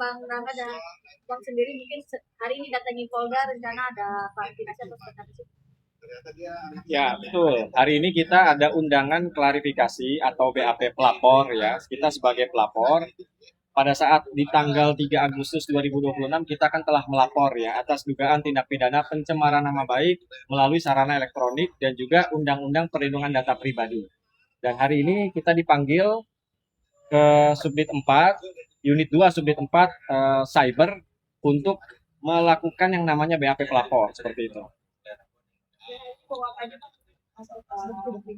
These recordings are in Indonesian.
Bang Rangga dan Bang sendiri mungkin hari ini datangi Polda rencana ada klarifikasi atau seperti apa sih? Ya, betul. Hari ini kita ada undangan klarifikasi atau BAP pelapor ya. Kita sebagai pelapor pada saat di tanggal 3 Agustus 2026 kita kan telah melapor ya atas dugaan tindak pidana pencemaran nama baik melalui sarana elektronik dan juga Undang-Undang Perlindungan Data Pribadi. Dan hari ini kita dipanggil ke Subdit 4, Unit 2 Subdit 4 Cyber untuk melakukan yang namanya BAP pelapor seperti itu.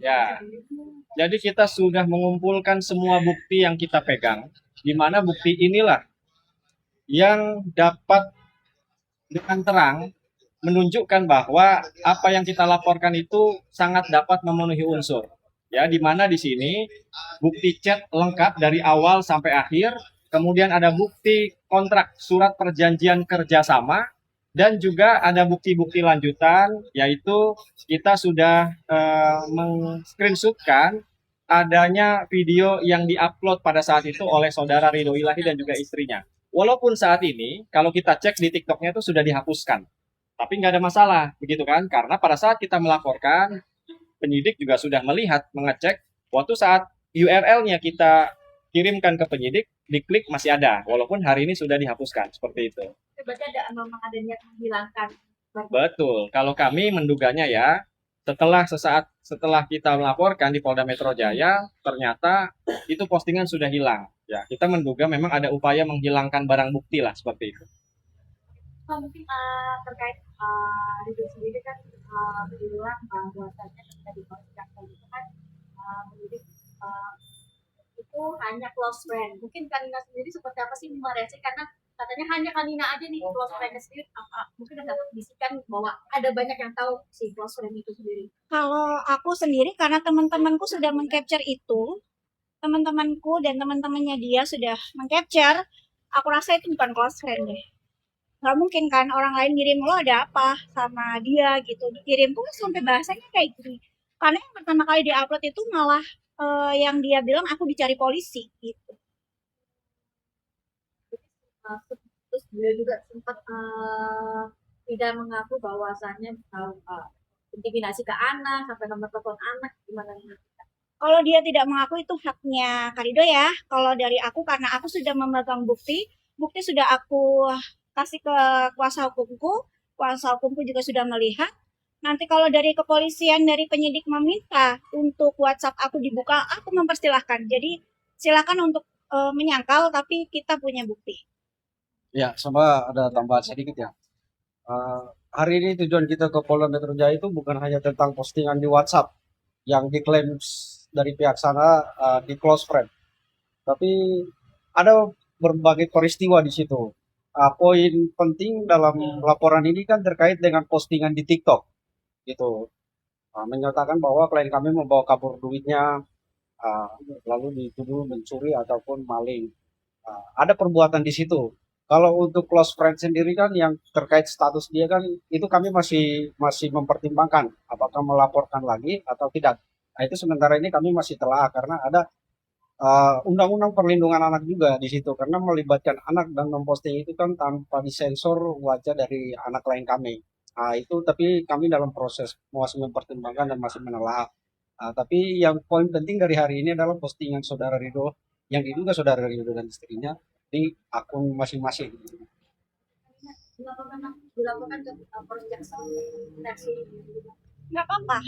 Ya, jadi kita sudah mengumpulkan semua bukti yang kita pegang, di mana bukti inilah yang dapat dengan terang menunjukkan bahwa apa yang kita laporkan itu sangat dapat memenuhi unsur. Ya, di mana di sini bukti chat lengkap dari awal sampai akhir, kemudian ada bukti kontrak surat perjanjian kerjasama, dan juga ada bukti-bukti lanjutan, yaitu kita sudah meng-screenshotkan adanya video yang diupload pada saat itu oleh saudara Ridho Ilahi dan juga istrinya. Walaupun saat ini, kalau kita cek di TikToknya itu sudah dihapuskan. Tapi nggak ada masalah, begitu kan? Karena pada saat kita melaporkan, penyidik juga sudah melihat, mengecek, waktu saat URL-nya kita kirimkan ke penyidik, diklik masih ada, walaupun hari ini sudah dihapuskan, seperti itu. Berarti memang ada niat menghilangkan. Betul, kalau kami menduganya ya, setelah kita melaporkan di Polda Metro Jaya, ternyata itu postingan sudah hilang. Ya, kita menduga memang ada upaya menghilangkan barang bukti lah seperti itu. Mungkin terkait Ridho sendiri kan bilang bahwasanya ketika di proses itu kan mendidik itu hanya close friend. Mungkin Kanina sendiri seperti apa sih mereaksi karena katanya hanya Kanina aja nih close friend sendiri. Mungkin ada bisikan bahwa ada banyak yang tahu si close friend itu sendiri. Kalau aku sendiri karena teman-temanku sudah mengcapture itu, teman-temanku dan teman-temannya dia sudah mengcapture, aku rasa itu bukan close friend deh. Gak mungkin kan orang lain ngirim lo ada apa sama dia gitu. Dikirim pun sampai bahasanya kayak gini. Karena yang pertama kali diupload itu malah yang dia bilang aku dicari polisi gitu. Terus dia juga sempat tidak mengaku bahwasannya intimidasi ke anak sampai nomor telepon anak gimana nih? Kalau dia tidak mengaku itu haknya Karido ya. Kalau dari aku karena aku sudah memegang bukti, bukti sudah aku kasih ke kuasa hukumku juga sudah melihat. Nanti kalau dari kepolisian, dari penyidik meminta untuk WhatsApp aku dibuka, aku mempersilahkan. Jadi silakan untuk menyangkal, tapi kita punya bukti. Ya, sama ada tambahan sedikit ya. Hari ini tujuan kita ke Polda Metro Jaya itu bukan hanya tentang postingan di WhatsApp yang diklaim dari pihak sana di close friend, tapi ada berbagai peristiwa di situ. Poin penting dalam laporan ini kan terkait dengan postingan di TikTok, gitu. Menyatakan bahwa klien kami membawa kabur duitnya, lalu dituduh mencuri ataupun maling. Ada perbuatan di situ. Kalau untuk close friend sendiri kan yang terkait status dia kan itu kami masih mempertimbangkan apakah melaporkan lagi atau tidak. Nah, itu sementara ini kami masih telah karena ada undang-undang perlindungan anak juga di situ karena melibatkan anak dan memposting itu kan tanpa disensor wajah dari anak lain kami. Nah, itu tapi kami dalam proses masih mempertimbangkan dan masih menelaah. Tapi yang poin penting dari hari ini adalah postingan saudara Ridho yang diduga saudara Ridho dan istrinya di akun masing-masing. Dilaporkan ke Polres Jaksel versi Nggak apa-apa.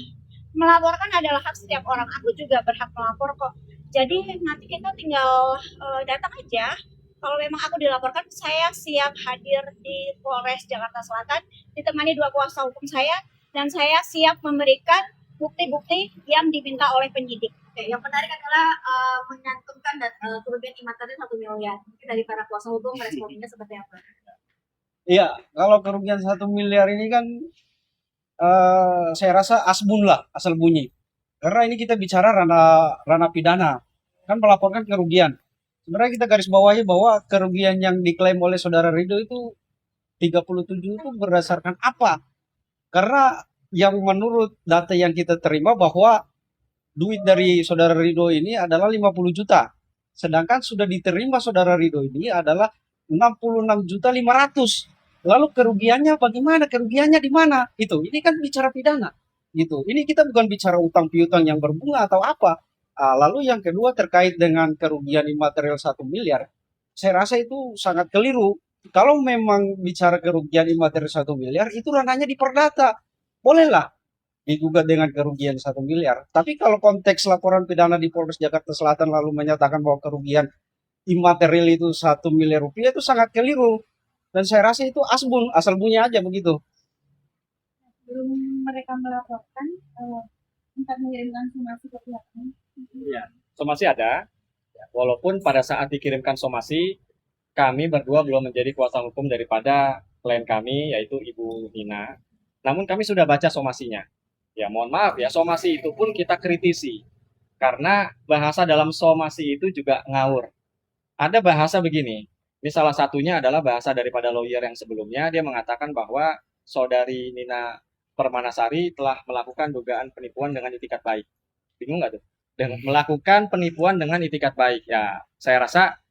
Melaporkan adalah hak setiap orang. Aku juga berhak melapor kok. Jadi nanti kita tinggal datang aja. Kalau memang aku dilaporkan, saya siap hadir di Polres Jakarta Selatan, ditemani 2 kuasa hukum saya, dan saya siap memberikan bukti-bukti yang diminta oleh penyidik. Oke, yang menarik adalah menyantumkan kerugian imaterial 1 miliar. Mungkin dari para kuasa hukum responnya seperti apa? Iya, kalau kerugian 1 miliar ini kan saya rasa asbun lah, asal bunyi. Karena ini kita bicara ranah pidana, kan melaporkan kerugian. Sebenarnya kita garis bawahi bahwa kerugian yang diklaim oleh saudara Ridho itu 37 itu berdasarkan apa? Karena yang menurut data yang kita terima bahwa duit dari saudara Ridho ini adalah 50 juta. Sedangkan sudah diterima saudara Ridho ini adalah 66.500.000. Lalu kerugiannya bagaimana? Kerugiannya di mana? Ini kan bicara pidana. Gitu. Ini kita bukan bicara utang piutang yang berbunga atau apa. Lalu yang kedua terkait dengan kerugian imaterial 1 miliar, saya rasa itu sangat keliru. Kalau memang bicara kerugian imaterial 1 miliar, itu ranahnya di perdata. Bolehlah digugat dengan kerugian 1 miliar. Tapi kalau konteks laporan pidana di Polres Jakarta Selatan lalu menyatakan bahwa kerugian imaterial itu 1 miliar rupiah, itu sangat keliru. Dan saya rasa itu asbun, asal bunyi aja begitu. Sebelum mereka melaporkan, minta mengirimkan somasi ke pihak kami. Ya, somasi ada. Walaupun pada saat dikirimkan somasi, kami berdua belum menjadi kuasa hukum daripada klien kami, yaitu Ibu Nina. Namun kami sudah baca somasinya. Ya, mohon maaf ya, somasi itu pun kita kritisi. Karena bahasa dalam somasi itu juga ngawur. Ada bahasa begini, ini salah satunya adalah bahasa daripada lawyer yang sebelumnya, dia mengatakan bahwa saudari Nina Permanasari telah melakukan dugaan penipuan dengan itikat baik. Bingung nggak tuh? Dan melakukan penipuan dengan itikat baik. Ya, saya rasa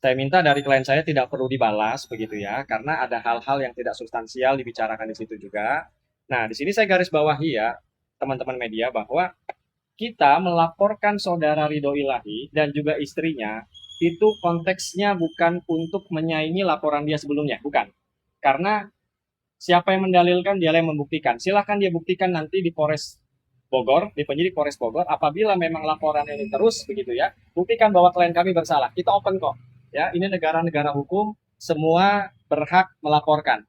saya minta dari klien saya tidak perlu dibalas begitu ya, karena ada hal-hal yang tidak substansial dibicarakan di situ juga. Nah, di sini saya garis bawahi ya, teman-teman media, bahwa kita melaporkan saudara Ridho Ilahi dan juga istrinya itu konteksnya bukan untuk menyaingi laporan dia sebelumnya, bukan. Karena siapa yang mendalilkan, dialah yang membuktikan. Silahkan dia buktikan nanti di Polres Bogor, di penyidik Polres Bogor, apabila memang laporan ini terus begitu ya, buktikan bahwa klien kami bersalah. Kita open kok. Ya, ini negara-negara hukum, semua berhak melaporkan.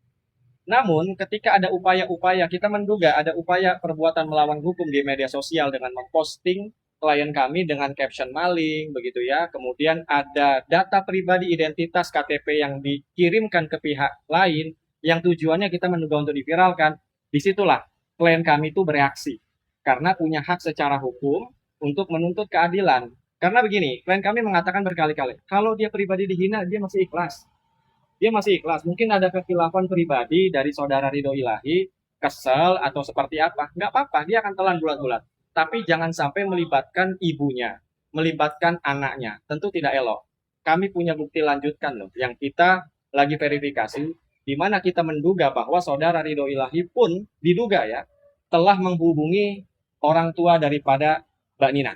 Namun, ketika ada upaya-upaya, kita menduga ada upaya perbuatan melawan hukum di media sosial dengan memposting klien kami dengan caption maling, begitu ya. Kemudian ada data pribadi identitas KTP yang dikirimkan ke pihak lain, yang tujuannya kita menduga untuk diviralkan. Disitulah klien kami itu bereaksi. Karena punya hak secara hukum untuk menuntut keadilan. Karena begini, klien kami mengatakan berkali-kali, kalau dia pribadi dihina, dia masih ikhlas. Dia masih ikhlas. Mungkin ada kekhilafan pribadi dari saudara Ridho Ilahi, kesel atau seperti apa. Nggak apa-apa, dia akan telan bulat-bulat. Tapi jangan sampai melibatkan ibunya, melibatkan anaknya. Tentu tidak elok. Kami punya bukti lanjutkan loh, yang kita lagi verifikasi, di mana kita menduga bahwa saudara Ridho Ilahi pun diduga ya, telah menghubungi orang tua daripada Mbak Nina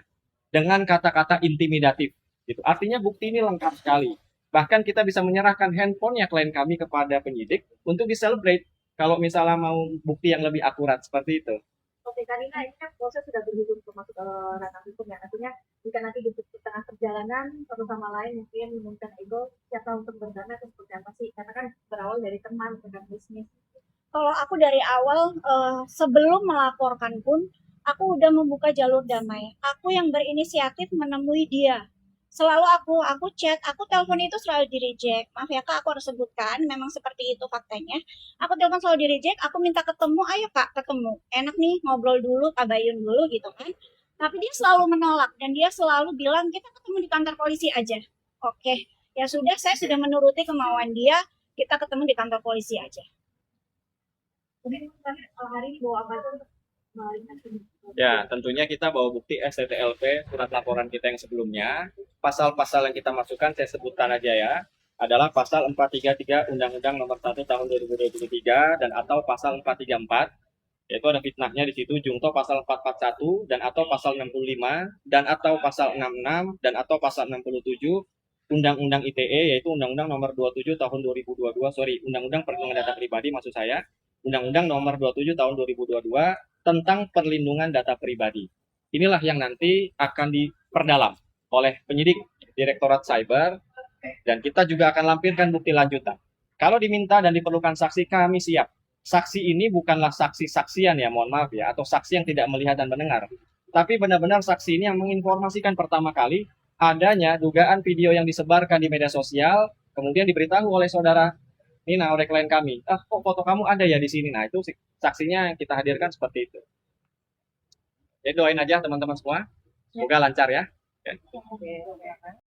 dengan kata-kata intimidatif. Gitu. Artinya bukti ini lengkap sekali. Bahkan kita bisa menyerahkan handphonenya klien kami kepada penyidik untuk diselebrate kalau misalnya mau bukti yang lebih akurat seperti itu. Oke, Karina, ini kan proses sudah berujung masuk ke ranah hukum ya. Artinya jika nanti di tengah perjalanan satu sama lain mungkin menemukan ego, siapa untuk berdana atau seperti apa sih? Karena kan berawal dari teman dengan bisnis. Kalau aku dari awal sebelum melaporkan pun aku udah membuka jalur damai. Aku yang berinisiatif menemui dia. Selalu aku chat, aku telepon itu selalu di reject. Maaf ya Kak, aku harus sebutkan, memang seperti itu faktanya. Aku telepon selalu di reject, aku minta ketemu, ayo Kak ketemu. Enak nih ngobrol dulu, tabayun dulu gitu kan. Tapi dia selalu menolak dan dia selalu bilang kita ketemu di kantor polisi aja. Oke, ya sudah saya sudah menuruti kemauan dia, kita ketemu di kantor polisi aja. Kemudian hari ini bawa apa itu untuk Ya, tentunya kita bawa bukti STTLP, surat laporan kita yang sebelumnya. Pasal-pasal yang kita masukkan, saya sebutkan aja ya, adalah pasal 433 Undang-Undang Nomor 1 Tahun 2023 dan atau pasal 434, yaitu ada fitnahnya di situ, junto pasal 441 dan atau pasal 65 dan atau pasal 66 dan atau pasal 67 Undang-Undang ITE, yaitu Undang-Undang Nomor 27 Tahun 2022, Undang-Undang Perlindungan Data Pribadi maksud saya, Undang-Undang Nomor 27 Tahun 2022 tentang perlindungan data pribadi. Inilah yang nanti akan diperdalam oleh penyidik Direktorat Cyber dan kita juga akan lampirkan bukti lanjutan. Kalau diminta dan diperlukan saksi, kami siap. Saksi ini bukanlah saksi-saksian ya, mohon maaf ya, atau saksi yang tidak melihat dan mendengar. Tapi benar-benar saksi ini yang menginformasikan pertama kali adanya dugaan video yang disebarkan di media sosial, kemudian diberitahu oleh saudara Nina, oleh klien kami. Kok foto kamu ada ya di sini? Nah, itu saksinya kita hadirkan seperti itu. Jadi doain aja teman-teman semua. Semoga lancar ya. Oke.